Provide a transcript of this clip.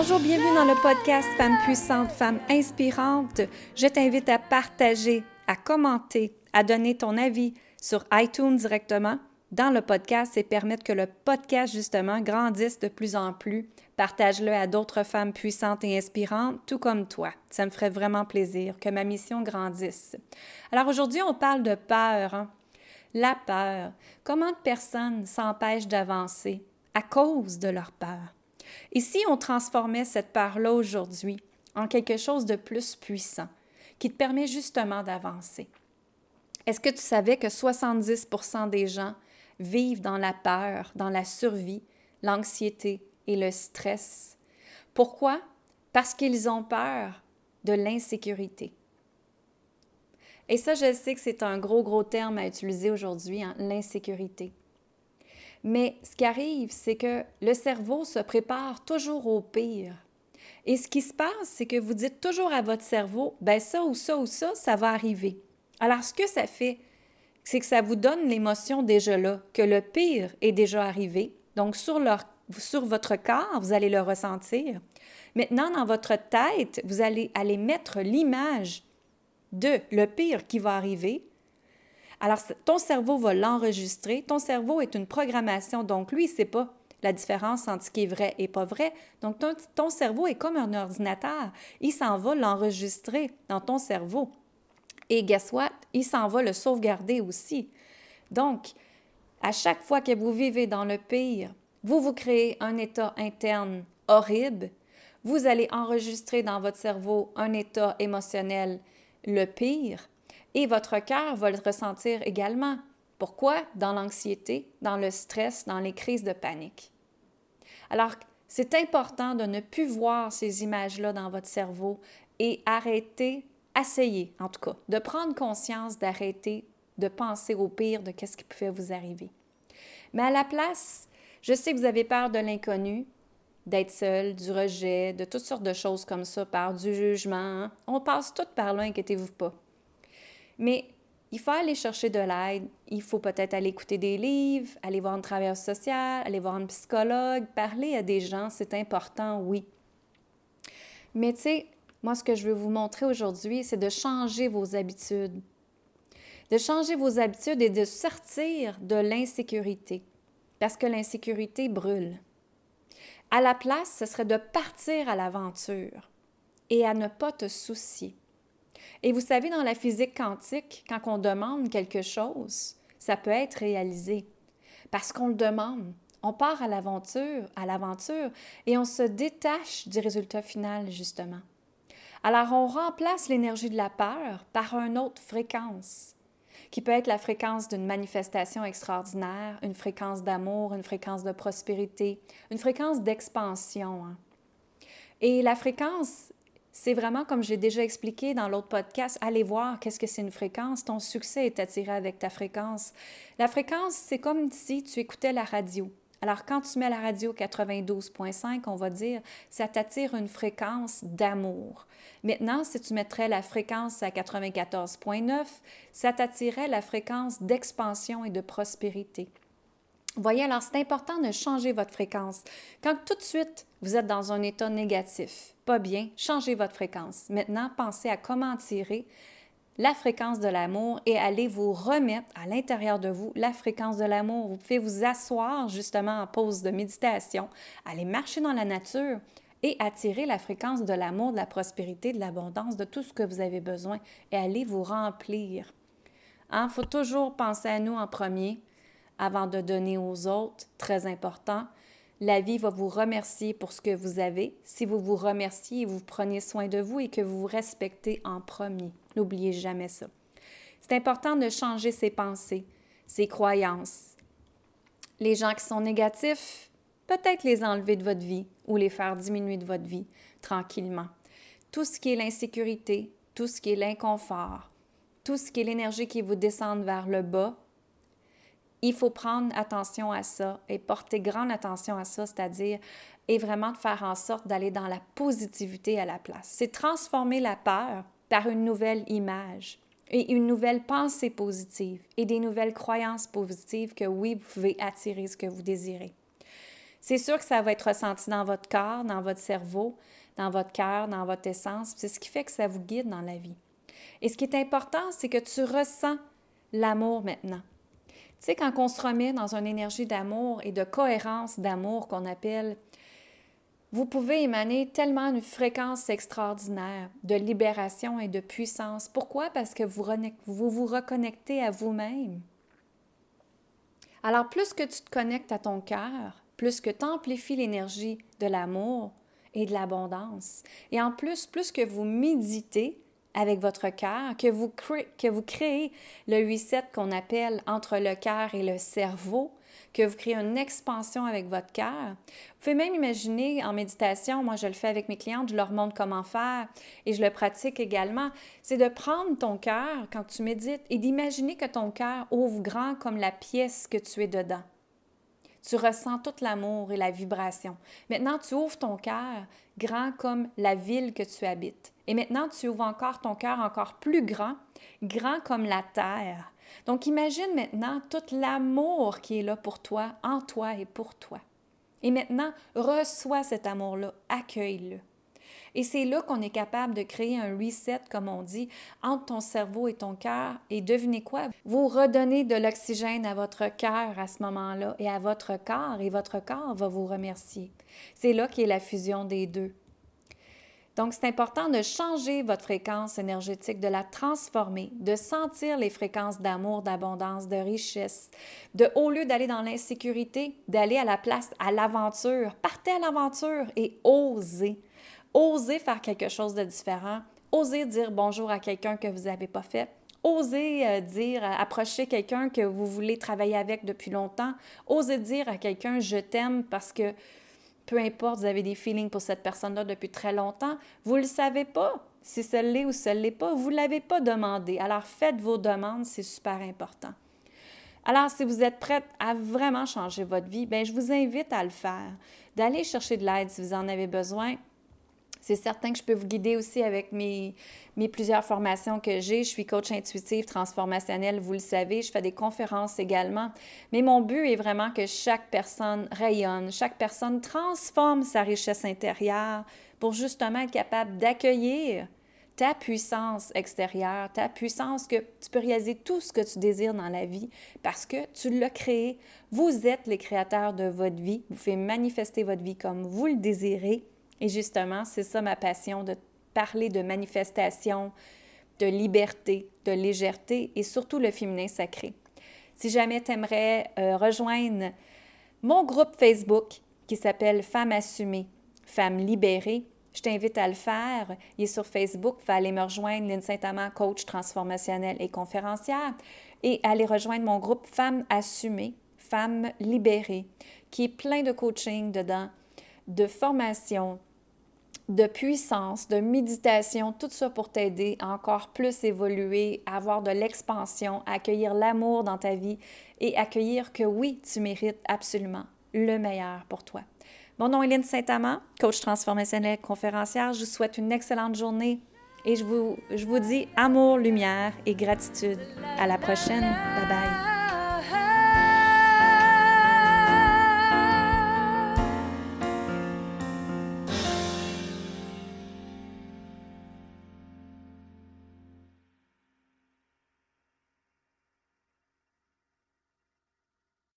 Bonjour, bienvenue dans le podcast Femmes puissantes, Femmes inspirantes. Je t'invite à partager, à commenter, à donner ton avis sur iTunes directement dans le podcast et permettre que le podcast, justement, grandisse de plus en plus. Partage-le à d'autres femmes puissantes et inspirantes, tout comme toi. Ça me ferait vraiment plaisir que ma mission grandisse. Alors aujourd'hui, on parle de peur, hein? La peur. Comment de personnes s'empêchent d'avancer à cause de leur peur? Et si on transformait cette peur-là aujourd'hui en quelque chose de plus puissant, qui te permet justement d'avancer? Est-ce que tu savais que 70% des gens vivent dans la peur, dans la survie, l'anxiété et le stress? Pourquoi? Parce qu'ils ont peur de l'insécurité. Et ça, je sais que c'est un gros terme à utiliser aujourd'hui, hein, l'insécurité. Mais ce qui arrive, c'est que le cerveau se prépare toujours au pire. Et ce qui se passe, c'est que vous dites toujours à votre cerveau, ben ça ou ça ou ça va arriver. Alors, ce que ça fait, c'est que ça vous donne l'émotion déjà là, que le pire est déjà arrivé. Donc, sur votre corps, vous allez le ressentir. Maintenant, dans votre tête, vous allez mettre l'image de le pire qui va arriver. Alors, ton cerveau va l'enregistrer. Ton cerveau est une programmation, donc lui, il ne sait pas la différence entre ce qui est vrai et pas vrai. Donc, ton cerveau est comme un ordinateur. Il s'en va l'enregistrer dans ton cerveau. Et guess what? Il s'en va le sauvegarder aussi. Donc, à chaque fois que vous vivez dans le pire, vous créez un état interne horrible. Vous allez enregistrer dans votre cerveau un état émotionnel le pire. Et votre cœur va le ressentir également. Pourquoi? Dans l'anxiété, dans le stress, dans les crises de panique. Alors, c'est important de ne plus voir ces images-là dans votre cerveau et essayer en tout cas, de prendre conscience, d'arrêter de penser au pire de ce qui pouvait vous arriver. Mais à la place, je sais que vous avez peur de l'inconnu, d'être seul, du rejet, de toutes sortes de choses comme ça, peur du jugement. Hein? On passe tout par là, inquiétez-vous pas. Mais il faut aller chercher de l'aide. Il faut peut-être aller écouter des livres, aller voir une travailleuse sociale, aller voir un psychologue, parler à des gens, c'est important, oui. Mais tu sais, moi, ce que je veux vous montrer aujourd'hui, c'est de changer vos habitudes. De changer vos habitudes et de sortir de l'insécurité. Parce que l'insécurité brûle. À la place, ce serait de partir à l'aventure et à ne pas te soucier. Et vous savez, dans la physique quantique, quand on demande quelque chose, ça peut être réalisé parce qu'on le demande. On part à l'aventure et on se détache du résultat final, justement. Alors, on remplace l'énergie de la peur par une autre fréquence, qui peut être la fréquence d'une manifestation extraordinaire, une fréquence d'amour, une fréquence de prospérité, une fréquence d'expansion. Hein. Et la fréquence, c'est vraiment, comme j'ai déjà expliqué dans l'autre podcast, allez voir qu'est-ce que c'est une fréquence. Ton succès est attiré avec ta fréquence. La fréquence, c'est comme si tu écoutais la radio. Alors, quand tu mets la radio 92.5, on va dire, ça t'attire une fréquence d'amour. Maintenant, si tu mettrais la fréquence à 94.9, ça t'attirerait la fréquence d'expansion et de prospérité. Vous voyez, alors c'est important de changer votre fréquence. Quand tout de suite, vous êtes dans un état négatif, pas bien, changez votre fréquence. Maintenant, pensez à comment tirer la fréquence de l'amour et allez vous remettre à l'intérieur de vous la fréquence de l'amour. Vous pouvez vous asseoir justement en pause de méditation, aller marcher dans la nature et attirer la fréquence de l'amour, de la prospérité, de l'abondance, de tout ce que vous avez besoin et allez vous remplir. Il faut toujours penser à nous en premier avant de donner aux autres, très important. La vie va vous remercier pour ce que vous avez. Si vous vous remerciez et vous prenez soin de vous et que vous vous respectez en premier. N'oubliez jamais ça. C'est important de changer ses pensées, ses croyances. Les gens qui sont négatifs, peut-être les enlever de votre vie ou les faire diminuer de votre vie tranquillement. Tout ce qui est l'insécurité, tout ce qui est l'inconfort, tout ce qui est l'énergie qui vous descend vers le bas, il faut prendre attention à ça et porter grande attention à ça, c'est-à-dire, et vraiment de faire en sorte d'aller dans la positivité à la place. C'est transformer la peur par une nouvelle image et une nouvelle pensée positive et des nouvelles croyances positives que oui, vous pouvez attirer ce que vous désirez. C'est sûr que ça va être ressenti dans votre corps, dans votre cerveau, dans votre cœur, dans votre essence. C'est ce qui fait que ça vous guide dans la vie. Et ce qui est important, c'est que tu ressens l'amour maintenant. Tu sais, quand on se remet dans une énergie d'amour et de cohérence d'amour qu'on appelle, vous pouvez émaner tellement une fréquence extraordinaire de libération et de puissance. Pourquoi? Parce que vous vous reconnectez à vous-même. Alors, plus que tu te connectes à ton cœur, plus que tu amplifies l'énergie de l'amour et de l'abondance. Et en plus que vous méditez avec votre cœur, que vous créez le reset qu'on appelle entre le cœur et le cerveau, que vous créez une expansion avec votre cœur. Vous pouvez même imaginer en méditation, moi je le fais avec mes clientes, je leur montre comment faire et je le pratique également, c'est de prendre ton cœur quand tu médites et d'imaginer que ton cœur ouvre grand comme la pièce que tu es dedans. Tu ressens tout l'amour et la vibration. Maintenant, tu ouvres ton cœur grand comme la ville que tu habites. Et maintenant, tu ouvres encore ton cœur encore plus grand, grand comme la terre. Donc, imagine maintenant tout l'amour qui est là pour toi, en toi et pour toi. Et maintenant, reçois cet amour-là, accueille-le. Et c'est là qu'on est capable de créer un reset, comme on dit, entre ton cerveau et ton cœur. Et devinez quoi? Vous redonnez de l'oxygène à votre cœur à ce moment-là et à votre corps, et votre corps va vous remercier. C'est là qu'est la fusion des deux. Donc, c'est important de changer votre fréquence énergétique, de la transformer, de sentir les fréquences d'amour, d'abondance, de richesse, au lieu d'aller dans l'insécurité, d'aller à la place, à l'aventure. Partez à l'aventure et osez. Osez faire quelque chose de différent. Osez dire bonjour à quelqu'un que vous n'avez pas fait. Osez approcher quelqu'un que vous voulez travailler avec depuis longtemps. Osez dire à quelqu'un « je t'aime » parce que peu importe, vous avez des feelings pour cette personne-là depuis très longtemps, vous ne le savez pas. Si ça l'est ou ça ne l'est pas, vous ne l'avez pas demandé. Alors, faites vos demandes, c'est super important. Alors, si vous êtes prête à vraiment changer votre vie, bien, je vous invite à le faire, d'aller chercher de l'aide si vous en avez besoin. C'est certain que je peux vous guider aussi avec mes plusieurs formations que j'ai. Je suis coach intuitive, transformationnelle, vous le savez. Je fais des conférences également. Mais mon but est vraiment que chaque personne rayonne, chaque personne transforme sa richesse intérieure pour justement être capable d'accueillir ta puissance extérieure, ta puissance que tu peux réaliser tout ce que tu désires dans la vie parce que tu l'as créé. Vous êtes les créateurs de votre vie. Vous faites manifester votre vie comme vous le désirez. Et justement, c'est ça ma passion, de parler de manifestation, de liberté, de légèreté et surtout le féminin sacré. Si jamais tu aimerais rejoindre mon groupe Facebook qui s'appelle Femmes assumées, Femmes libérées, je t'invite à le faire. Il est sur Facebook. Il faut aller me rejoindre, Lynne Saint-Amand, coach transformationnelle et conférencière, et aller rejoindre mon groupe Femmes assumées, Femmes libérées, qui est plein de coaching dedans, de formation, de puissance, de méditation, tout ça pour t'aider à encore plus évoluer, à avoir de l'expansion, à accueillir l'amour dans ta vie et accueillir que oui, tu mérites absolument le meilleur pour toi. Mon nom est Lynne Saint-Amand, coach transformationnelle conférencière. Je vous souhaite une excellente journée et je vous dis amour, lumière et gratitude. À la prochaine. Bye bye.